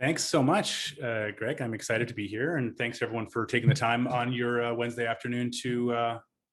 Thanks so much, Greg. I'm excited to be here, and thanks everyone for taking the time on your Wednesday afternoon to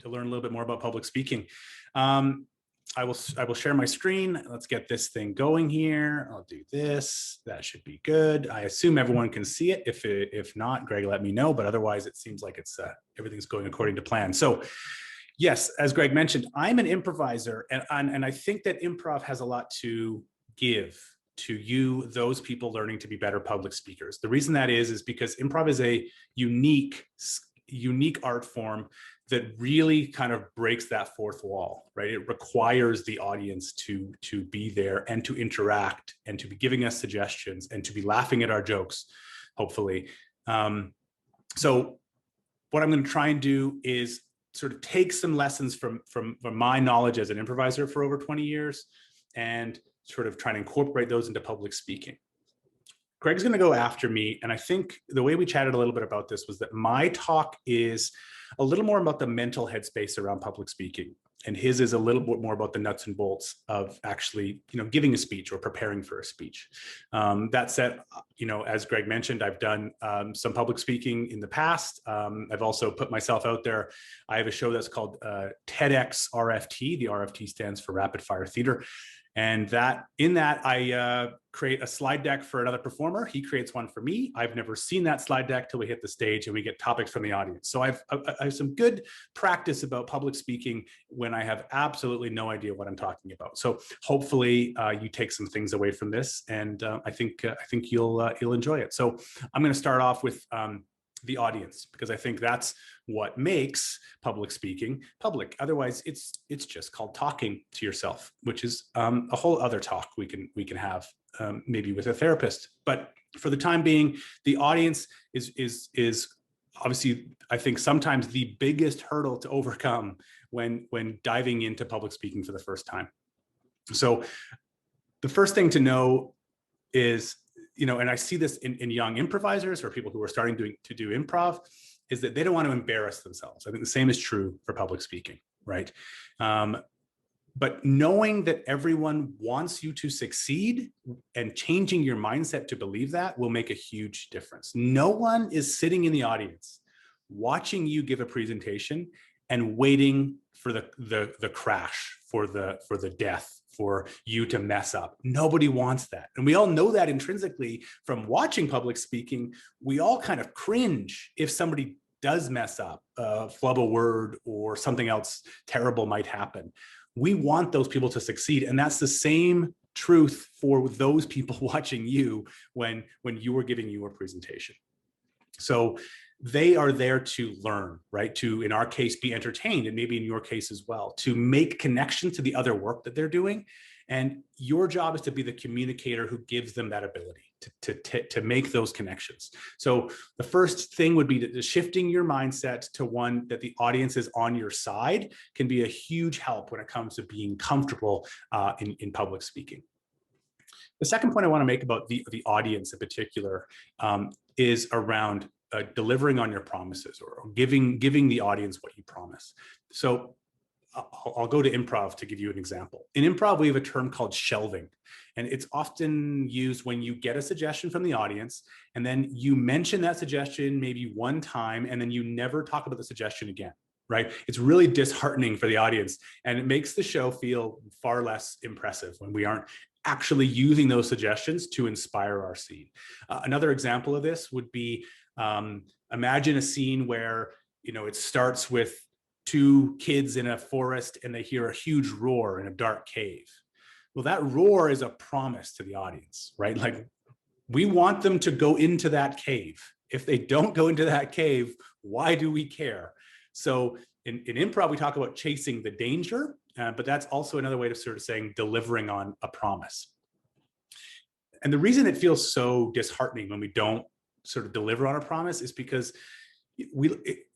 learn a little bit more about public speaking. I will share my screen. Let's get this thing going here. I'll do this. That should be good. I assume everyone can see it. If not, Greg, let me know. But otherwise, it seems like it's everything's going according to plan. So, yes, as Greg mentioned, I'm an improviser, and I think that improv has a lot to give to you, those people learning to be better public speakers. The reason that is because improv is a unique art form that really kind of breaks that fourth wall, right? It requires the audience to be there and to interact and to be giving us suggestions and to be laughing at our jokes, hopefully. So what I'm going to try and do is sort of take some lessons from my knowledge as an improviser for over 20 years and sort of trying to incorporate those into public speaking. Greg's going to go after me. And I think the way we chatted a little bit about this was that my talk is a little more about the mental headspace around public speaking. And his is a little bit more about the nuts and bolts of actually, giving a speech or preparing for a speech. That said, as Greg mentioned, I've done some public speaking in the past. I've also put myself out there. I have a show that's called TEDx RFT. The RFT stands for Rapid Fire Theater. And in that, I create a slide deck for another performer. He creates one for me. I've never seen that slide deck till we hit the stage and we get topics from the audience. So I have some good practice about public speaking when I have absolutely no idea what I'm talking about. So hopefully you take some things away from this, and I think you'll enjoy it. So I'm going to start off with the audience, because I think that's what makes public speaking public. Otherwise, it's just called talking to yourself, which is a whole other talk we can have maybe with a therapist. But for the time being, the audience is obviously, I think, sometimes the biggest hurdle to overcome when diving into public speaking for the first time. So the first thing to know is, and I see this in young improvisers or people who are starting to do improv, is that they don't want to embarrass themselves. I think the same is true for public speaking, right? But knowing that everyone wants you to succeed and changing your mindset to believe that will make a huge difference. No one is sitting in the audience watching you give a presentation and waiting for the crash, for the death, for you to mess up. Nobody wants that. And we all know that intrinsically from watching public speaking. We all kind of cringe if somebody does mess up, flub a word, or something else terrible might happen. We want those people to succeed. And that's the same truth for those people watching you when you are giving your presentation. So they are there to learn, right? To, in our case, be entertained, and maybe in your case as well, to make connection to the other work that they're doing. And your job is to be the communicator who gives them that ability to make those connections. So the first thing would be shifting your mindset to one that the audience is on your side can be a huge help when it comes to being comfortable in public speaking. The second point I want to make about the audience in particular is around delivering on your promises, or giving the audience what you promise. So I'll go to improv to give you an example. In improv, we have a term called shelving, and it's often used when you get a suggestion from the audience and then you mention that suggestion maybe one time and then you never talk about the suggestion again, right? It's really disheartening for the audience, and it makes the show feel far less impressive when we aren't actually using those suggestions to inspire our scene. Another example of this would be, imagine a scene where, it starts with two kids in a forest and they hear a huge roar in a dark cave. Well, that roar is a promise to the audience, right? Like, we want them to go into that cave. If they don't go into that cave, why do we care? So in improv, we talk about chasing the danger, but that's also another way of sort of saying delivering on a promise. And the reason it feels so disheartening when we don't sort of deliver on a promise is because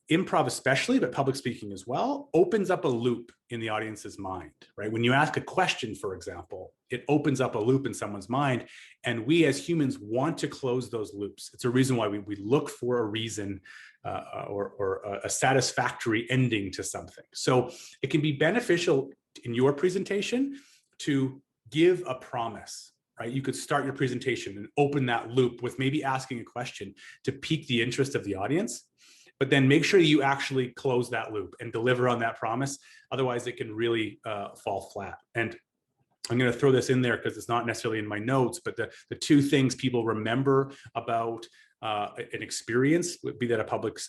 improv especially, but public speaking as well, opens up a loop in the audience's mind, right? When you ask a question, for example, it opens up a loop in someone's mind, and we as humans want to close those loops. It's a reason why we look for a reason or a satisfactory ending to something. So it can be beneficial in your presentation to give a promise right? You could start your presentation and open that loop with maybe asking a question to pique the interest of the audience, but then make sure you actually close that loop and deliver on that promise. Otherwise, it can really fall flat. And I'm going to throw this in there because it's not necessarily in my notes, but the two things people remember about an experience, be that a public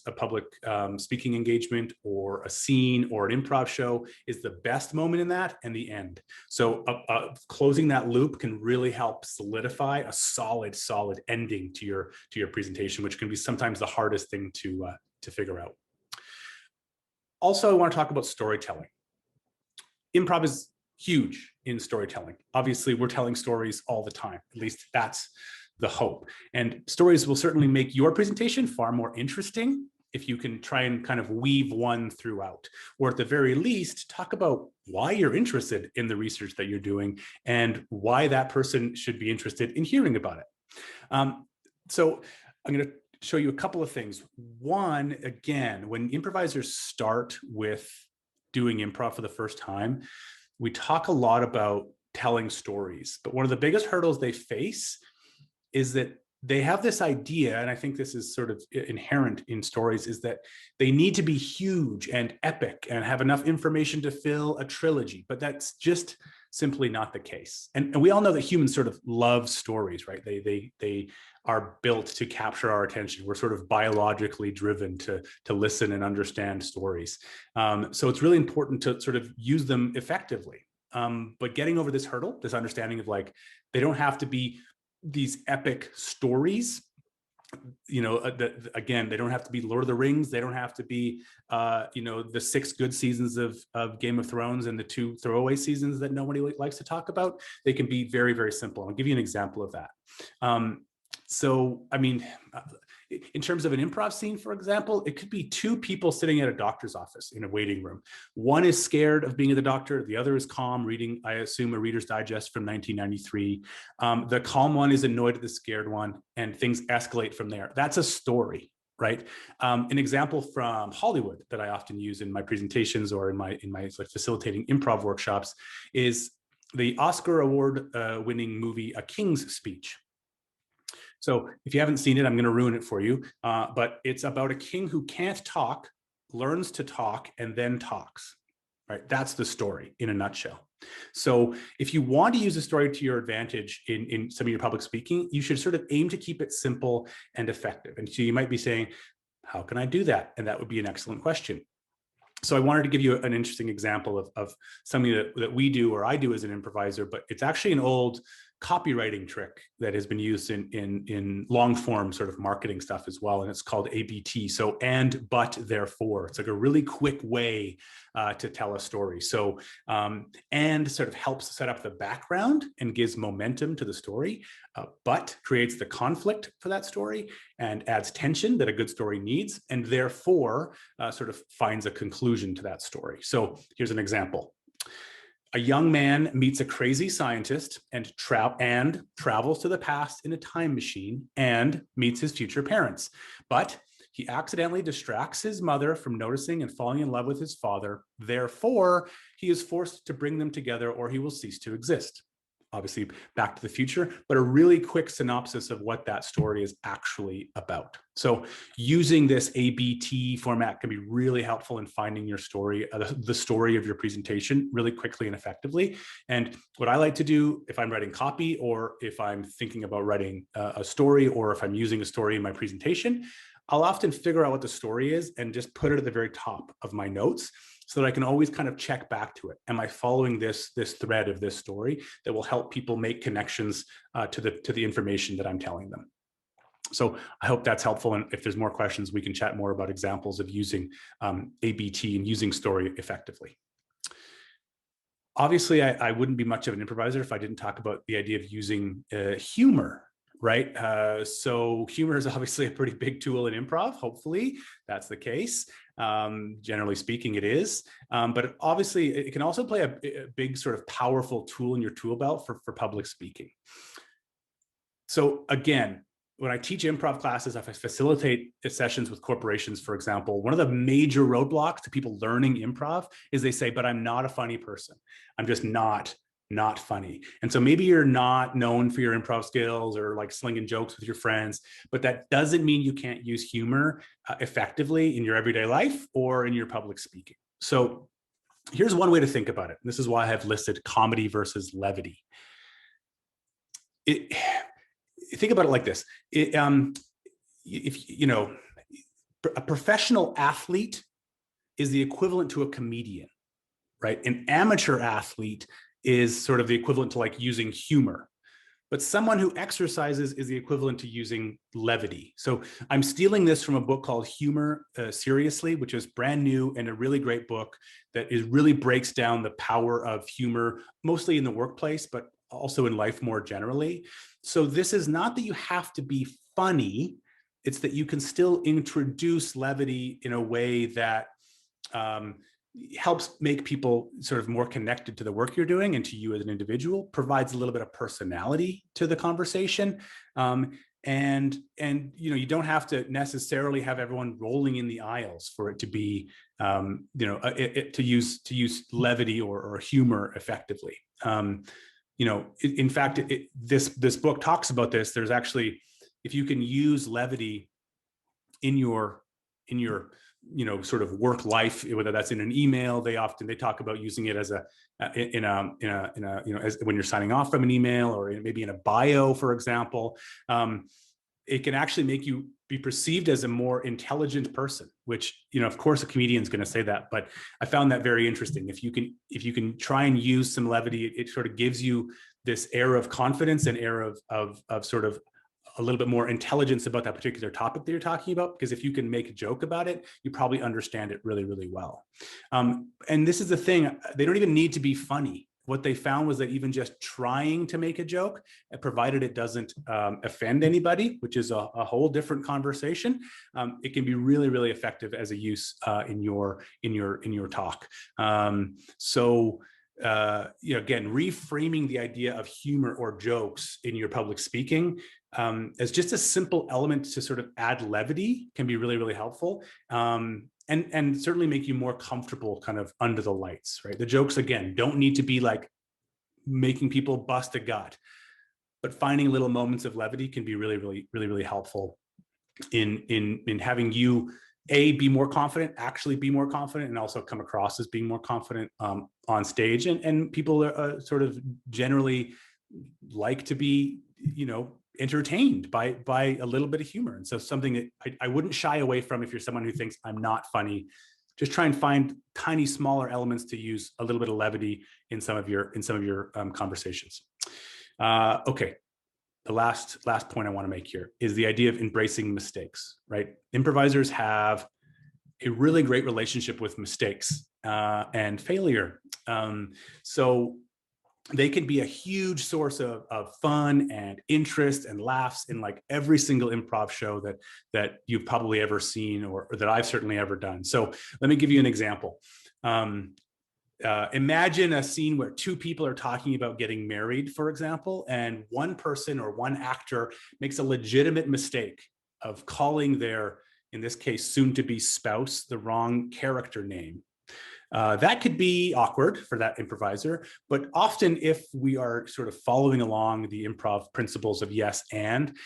speaking engagement or a scene or an improv show, is the best moment in that and the end. So closing that loop can really help solidify a solid ending to your presentation, which can be sometimes the hardest thing to figure out. Also, I want to talk about storytelling. Improv is huge in storytelling. Obviously, we're telling stories all the time. At least that's the hope. And stories will certainly make your presentation far more interesting if you can try and kind of weave one throughout, or at the very least, talk about why you're interested in the research that you're doing and why that person should be interested in hearing about it. So I'm going to show you a couple of things. One, again, when improvisers start with doing improv for the first time, we talk a lot about telling stories, but one of the biggest hurdles they face is that they have this idea, and I think this is sort of inherent in stories, is that they need to be huge and epic and have enough information to fill a trilogy, but that's just simply not the case. And we all know that humans sort of love stories, right? They are built to capture our attention. We're sort of biologically driven to listen and understand stories. So it's really important to sort of use them effectively. But getting over this hurdle, this understanding of like, they don't have to be these epic stories. You know, again, they don't have to be Lord of the Rings. They don't have to be, you know, the 6 good seasons of Game of Thrones and the 2 throwaway seasons that nobody likes to talk about. They can be very, very simple. I'll give you an example of that. So, I mean, in terms of an improv scene, for example, it could be 2 people sitting at a doctor's office in a waiting room. One is scared of being at the doctor. The other is calm, reading, I assume, a Reader's Digest from 1993. The calm one is annoyed at the scared one, and things escalate from there. That's a story, right? An example from Hollywood that I often use in my presentations or in my like facilitating improv workshops is the Oscar award winning movie A King's Speech. So if you haven't seen it, I'm going to ruin it for you. But it's about a king who can't talk, learns to talk, and then talks. Right? That's the story in a nutshell. So if you want to use a story to your advantage in some of your public speaking, you should sort of aim to keep it simple and effective. And so you might be saying, how can I do that? And that would be an excellent question. So I wanted to give you an interesting example of something that we do or I do as an improviser, but it's actually an old copywriting trick that has been used in long form sort of marketing stuff as well. And it's called ABT. So and, but, therefore. It's like a really quick way to tell a story. So and sort of helps set up the background and gives momentum to the story, but creates the conflict for that story and adds tension that a good story needs, and therefore sort of finds a conclusion to that story. So here's an example. A young man meets a crazy scientist and travels to the past in a time machine and meets his future parents. But he accidentally distracts his mother from noticing and falling in love with his father. Therefore, he is forced to bring them together or he will cease to exist. Obviously, Back to the Future, but a really quick synopsis of what that story is actually about. So using this ABT format can be really helpful in finding your story, the story of your presentation really quickly and effectively. And what I like to do if I'm writing copy or if I'm thinking about writing a story or if I'm using a story in my presentation, I'll often figure out what the story is and just put it at the very top of my notes so that I can always kind of check back to it. Am I following this thread of this story that will help people make connections to the information that I'm telling them? So I hope that's helpful. And if there's more questions, we can chat more about examples of using ABT and using story effectively. Obviously, I wouldn't be much of an improviser if I didn't talk about the idea of using humor. Right. So humor is obviously a pretty big tool in improv. Hopefully that's the case. Generally speaking, it is. But obviously, it can also play a big sort of powerful tool in your tool belt for public speaking. So again, when I teach improv classes, if I facilitate sessions with corporations, for example, one of the major roadblocks to people learning improv is they say, but I'm not a funny person. I'm just not not funny. And so maybe you're not known for your improv skills or like slinging jokes with your friends, but that doesn't mean you can't use humor effectively in your everyday life or in your public speaking. So here's one way to think about it. This is why I have listed comedy versus levity. Think about it like this. If you know, a professional athlete is the equivalent to a comedian, right? An amateur athlete is sort of the equivalent to like using humor, but someone who exercises is the equivalent to using levity. So I'm stealing this from a book called Humor Seriously, which is brand new and a really great book that really breaks down the power of humor, mostly in the workplace, but also in life more generally. So this is not that you have to be funny, it's that you can still introduce levity in a way that helps make people sort of more connected to the work you're doing and to you as an individual, provides a little bit of personality to the conversation. And you know, you don't have to necessarily have everyone rolling in the aisles for it to be, you know, to use levity or humor effectively. You know, in fact, this book talks about this. There's actually, if you can use levity in your you know, sort of work life, whether that's in an email, they talk about using it as you know, as when you're signing off from an email, or maybe in a bio, for example. It can actually make you be perceived as a more intelligent person, which, you know, of course a comedian is going to say that, but I found that very interesting. If you can try and use some levity, it sort of gives you this air of confidence and air of sort of a little bit more intelligence about that particular topic that you're talking about, because if you can make a joke about it, you probably understand it really, really well. And this is the thing, they don't even need to be funny. What they found was that even just trying to make a joke, provided it doesn't offend anybody, which is a whole different conversation, it can be really, really effective as a use in your talk. So you know, again, reframing the idea of humor or jokes in your public speaking as just a simple element to sort of add levity can be really, really helpful. And certainly make you more comfortable kind of under the lights, right? The jokes, again, don't need to be like making people bust a gut, but finding little moments of levity can be really, really, really, really helpful in having you, be more confident, actually be more confident, and also come across as being more confident on stage. And people are sort of generally like to be, you know, entertained by a little bit of humor. And so something that I wouldn't shy away from if you're someone who thinks I'm not funny. Just try and find tiny, smaller elements to use a little bit of levity in some of your conversations. Okay. The last point I want to make here is the idea of embracing mistakes, right? Improvisers have a really great relationship with mistakes and failure. So they can be a huge source of fun and interest and laughs in like every single improv show that you've probably ever seen or that I've certainly ever done. So let me give you an example. Imagine a scene where two people are talking about getting married, for example, and one person or one actor makes a legitimate mistake of calling their, in this case, soon-to-be spouse, the wrong character name. That could be awkward for that improviser, but often if we are sort of following along the improv principles of yes and,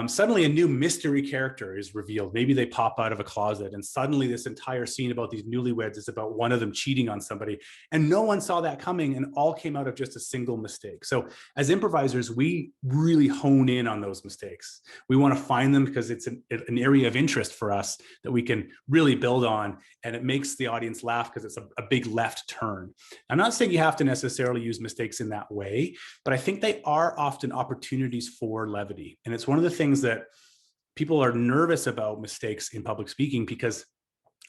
suddenly a new mystery character is revealed. Maybe they pop out of a closet and suddenly this entire scene about these newlyweds is about one of them cheating on somebody, and no one saw that coming and all came out of just a single mistake. So as improvisers, we really hone in on those mistakes. We want to find them because it's an area of interest for us that we can really build on, and it makes the audience laugh because it's a big left turn. I'm not saying you have to necessarily use mistakes in that way, but I think they are often opportunities for levity. And it's one of the things that people are nervous about mistakes in public speaking because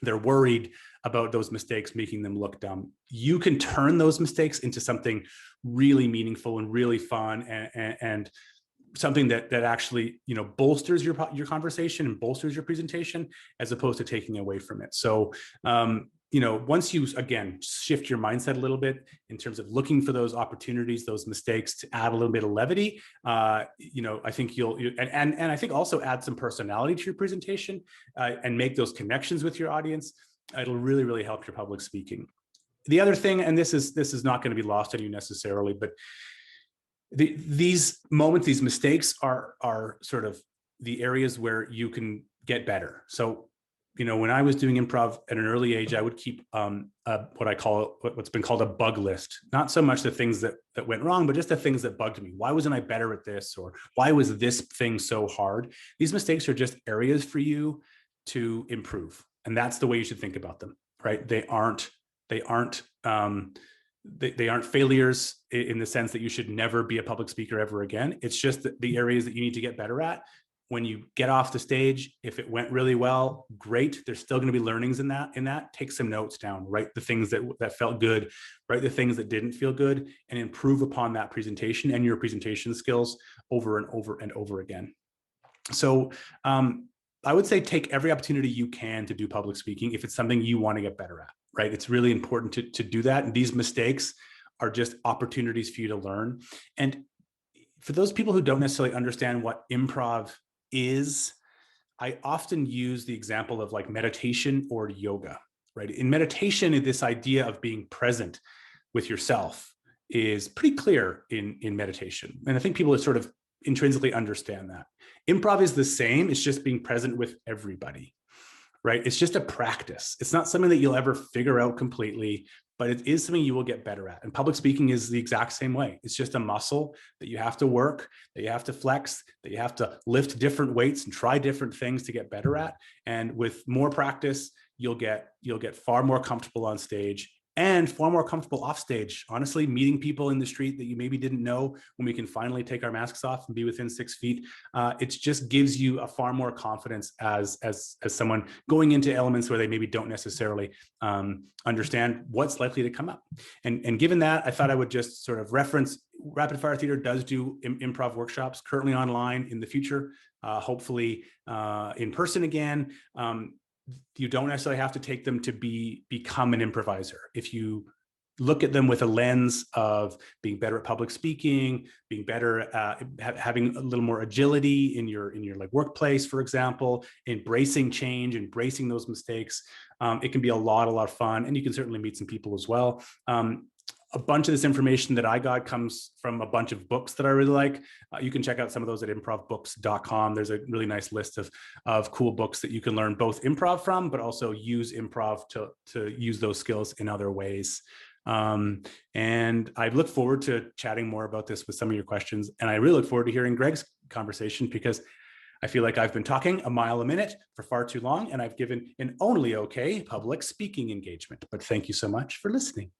they're worried about those mistakes making them look dumb. You can turn those mistakes into something really meaningful and really fun and something that actually, you know, bolsters your conversation and bolsters your presentation as opposed to taking away from it. So, you know, once you, again, shift your mindset a little bit in terms of looking for those opportunities, those mistakes to add a little bit of levity, you know, I think and I think also add some personality to your presentation and make those connections with your audience. It'll really, really help your public speaking. The other thing, and this is not going to be lost on you necessarily, but these moments, these mistakes are sort of the areas where you can get better. So, when I was doing improv at an early age, I would keep what I call what's been called a bug list. Not so much the things that went wrong, but just the things that bugged me. Why wasn't I better at this? Or why was this thing so hard? These mistakes are just areas for you to improve. And that's the way you should think about them, right? They aren't failures in the sense that you should never be a public speaker ever again. It's just the areas that you need to get better at. When you get off the stage, if it went really well, great. There's still going to be learnings in that. Take some notes down, write the things that felt good, write the things that didn't feel good, and improve upon that presentation and your presentation skills over and over and over again. So I would say take every opportunity you can to do public speaking if it's something you want to get better at, right? It's really important to do that. And these mistakes are just opportunities for you to learn. And for those people who don't necessarily understand what improv is, I often use the example of like meditation or yoga, right? In meditation, this idea of being present with yourself is pretty clear in meditation. And I think people sort of intrinsically understand that. Improv is the same. It's just being present with everybody, right? It's just a practice. It's not something that you'll ever figure out completely, but it is something you will get better at. And public speaking is the exact same way. It's just a muscle that you have to work, that you have to flex, that you have to lift different weights and try different things to get better at. And with more practice, you'll get far more comfortable on stage and far more comfortable off stage. Honestly, meeting people in the street that you maybe didn't know when we can finally take our masks off and be within 6 feet, it just gives you a far more confidence as someone going into elements where they maybe don't necessarily understand what's likely to come up. And given that, I thought I would just sort of reference Rapid Fire Theater does do improv workshops currently online. In the future, hopefully in person again. You don't necessarily have to take them to become an improviser. If you look at them with a lens of being better at public speaking, being better at having a little more agility in your like workplace, for example, embracing change, embracing those mistakes, it can be a lot of fun, and you can certainly meet some people as well. A bunch of this information that I got comes from a bunch of books that I really like. You can check out some of those at improvbooks.com. There's a really nice list of cool books that you can learn both improv from, but also use improv to use those skills in other ways. And I look forward to chatting more about this with some of your questions. And I really look forward to hearing Greg's conversation, because I feel like I've been talking a mile a minute for far too long, and I've given an only okay public speaking engagement. But thank you so much for listening.